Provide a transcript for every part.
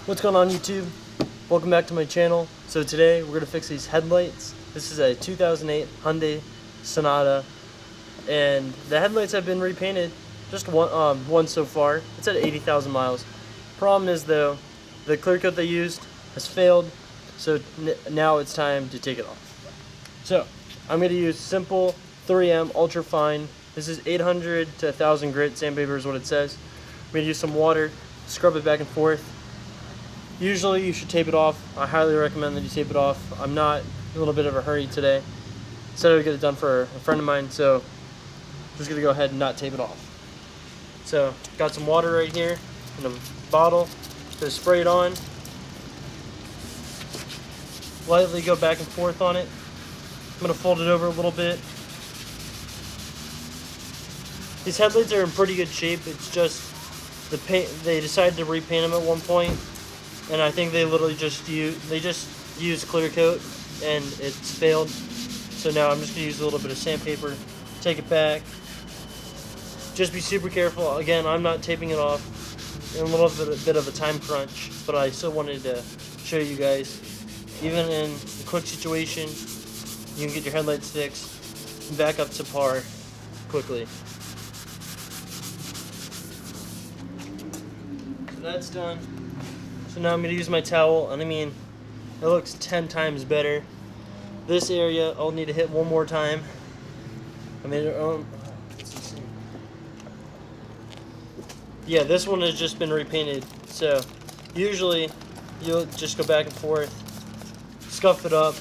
What's going on, YouTube? Welcome back to my channel. So today we're going to fix these headlights. This is a 2008 Hyundai Sonata, and the headlights have been repainted, just one so far. It's at 80,000 miles. Problem is though, the clear coat they used has failed, so now it's time to take it off. So I'm going to use simple 3M ultra fine. This is 800 to 1000 grit sandpaper is what it says. I'm going to use some water, scrub it back and forth. Usually you should tape it off. I highly recommend that you tape it off. I'm not in a little bit of a hurry today. Said I would get it done for a friend of mine, so I'm just gonna go ahead and not tape it off. So got some water right here in a bottle. Just spray it on. Lightly go back and forth on it. I'm gonna fold it over a little bit. These headlights are in pretty good shape. It's just the paint. They decided to repaint them at one point. And I think they literally just used clear coat and it's failed. So now I'm just gonna use a little bit of sandpaper, take it back. Just be super careful. Again, I'm not taping it off. In a little bit of a time crunch, but I still wanted to show you guys. Even in a quick situation, you can get your headlights fixed and back up to par quickly. So that's done. So now I'm going to use my towel, and I mean, it looks 10 times better. This area I'll need to hit one more time. I mean, yeah, this one has just been repainted. So usually you'll just go back and forth, scuff it up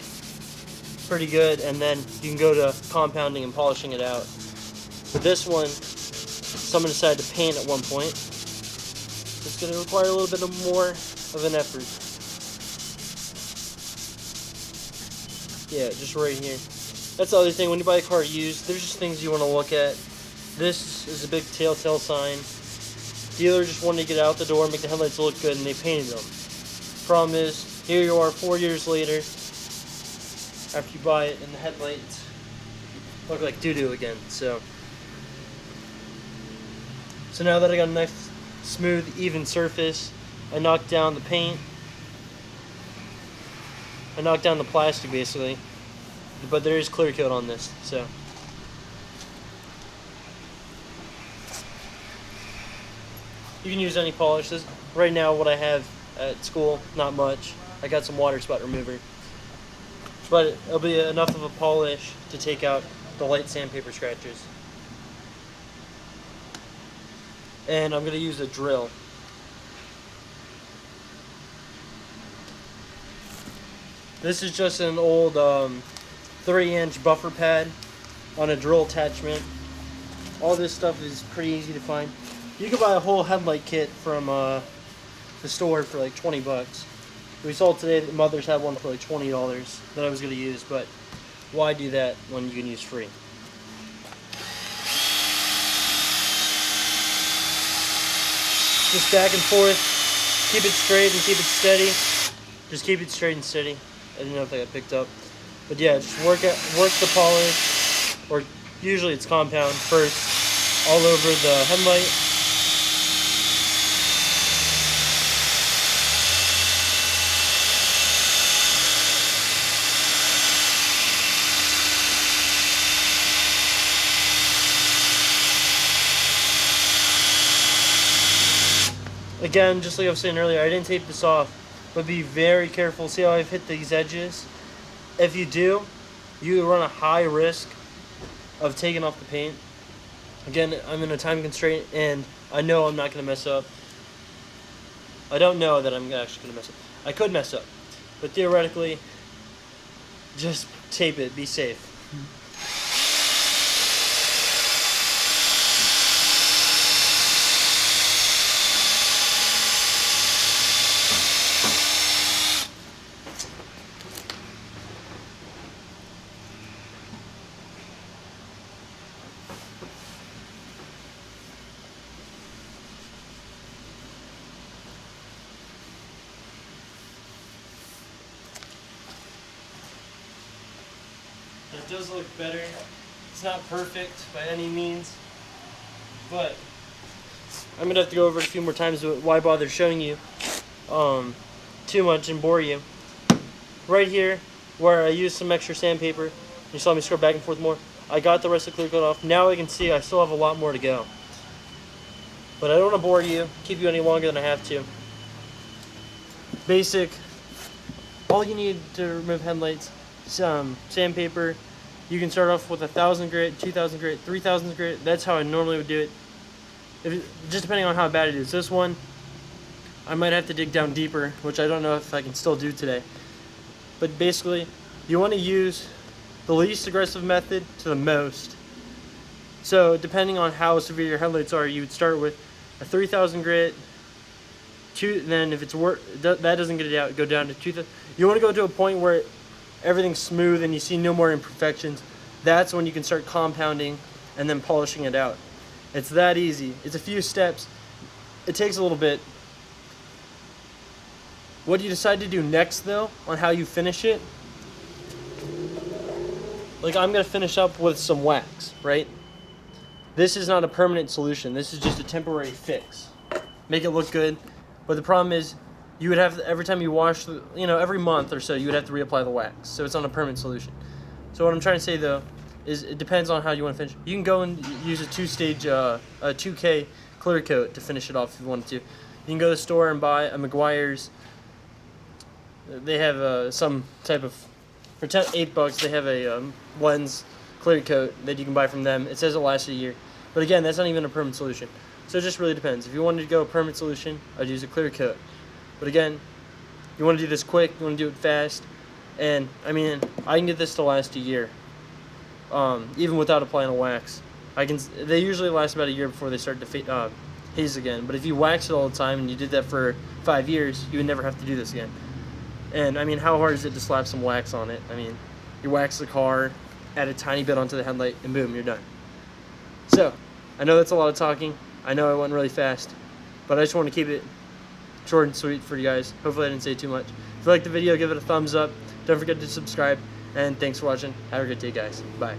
pretty good, and then you can go to compounding and polishing it out. But this one, someone decided to paint at one point. It's going to require a little bit more of an effort. Yeah, just right here. That's the other thing, when you buy a car used, there's just things you want to look at. This is a big telltale sign. Dealer just wanted to get out the door, make the headlights look good, and they painted them. Problem is, here you are 4 years later, after you buy it, and the headlights look like doo-doo again. So now that I got a nice, smooth, even surface, I knocked down the paint. I knocked down the plastic basically, but there is clear coat on this, so. You can use any polish. Right now what I have at school, not much. I got some water spot remover. But it'll be enough of a polish to take out the light sandpaper scratches. And I'm going to use a drill. This is just an old 3-inch buffer pad on a drill attachment. All this stuff is pretty easy to find. You can buy a whole headlight kit from the store for like 20 bucks. We saw today that Mother's had one for like $20 that I was going to use, but why do that when you can use free? Just back and forth, keep it straight and keep it steady. Just keep it straight and steady. I didn't know if that got picked up. But yeah, just work the polish, or usually it's compound first, all over the headlight. Again, just like I was saying earlier, I didn't tape this off, but be very careful. See how I've hit these edges? If you do, you run a high risk of taking off the paint. Again, I'm in a time constraint, and I know I'm not going to mess up. I don't know that I'm actually going to mess up. I could mess up, but theoretically, just tape it. Be safe. It does look better. It's not perfect by any means, but I'm gonna have to go over it a few more times. But why bother showing you? too much and bore you. Right here, where I used some extra sandpaper, you saw me scrub back and forth more, I got the rest of the clear coat off. Now I can see I still have a lot more to go. But I don't want to bore you, keep you any longer than I have to. Basic, all you need to remove headlights, some sandpaper. You can start off with 1,000 grit, 2,000 grit, 3,000 grit. That's how I normally would do it. Just depending on how bad it is. This one, I might have to dig down deeper, which I don't know if I can still do today. But basically, you want to use the least aggressive method to the most. So depending on how severe your headlights are, you would start with a 3,000 grit. Then if it's that doesn't get it out, go down to 2,000. You want to go to a point where everything's smooth and you see no more imperfections. That's when you can start compounding and then polishing it out. It's that easy. It's a few steps. It takes a little bit. What you decide to do next, though, on how you finish it, like I'm going to finish up with some wax, right? This is not a permanent solution. This is just a temporary fix. Make it look good. But the problem is, you would have, every time you wash, every month or so, you would have to reapply the wax. So it's not a permanent solution. So what I'm trying to say, though, is it depends on how you want to finish. You can go and use a 2K clear coat to finish it off if you wanted to. You can go to the store and buy a Meguiar's. They have some type of, for $8, they have a lens clear coat that you can buy from them. It says it lasts a year. But again, that's not even a permanent solution. So it just really depends. If you wanted to go a permanent solution, I'd use a clear coat. But again, you want to do this quick, you want to do it fast. And, I mean, I can get this to last a year. Even without applying a wax. They usually last about a year before they start to haze again. But if you wax it all the time and you did that for 5 years, you would never have to do this again. And, I mean, how hard is it to slap some wax on it? I mean, you wax the car, add a tiny bit onto the headlight, and boom, you're done. So, I know that's a lot of talking. I know I went really fast. But I just want to keep it short and sweet for you guys. Hopefully I didn't say too much. If you liked the video, give it a thumbs up. Don't forget to subscribe. And thanks for watching. Have a good day, guys. Bye.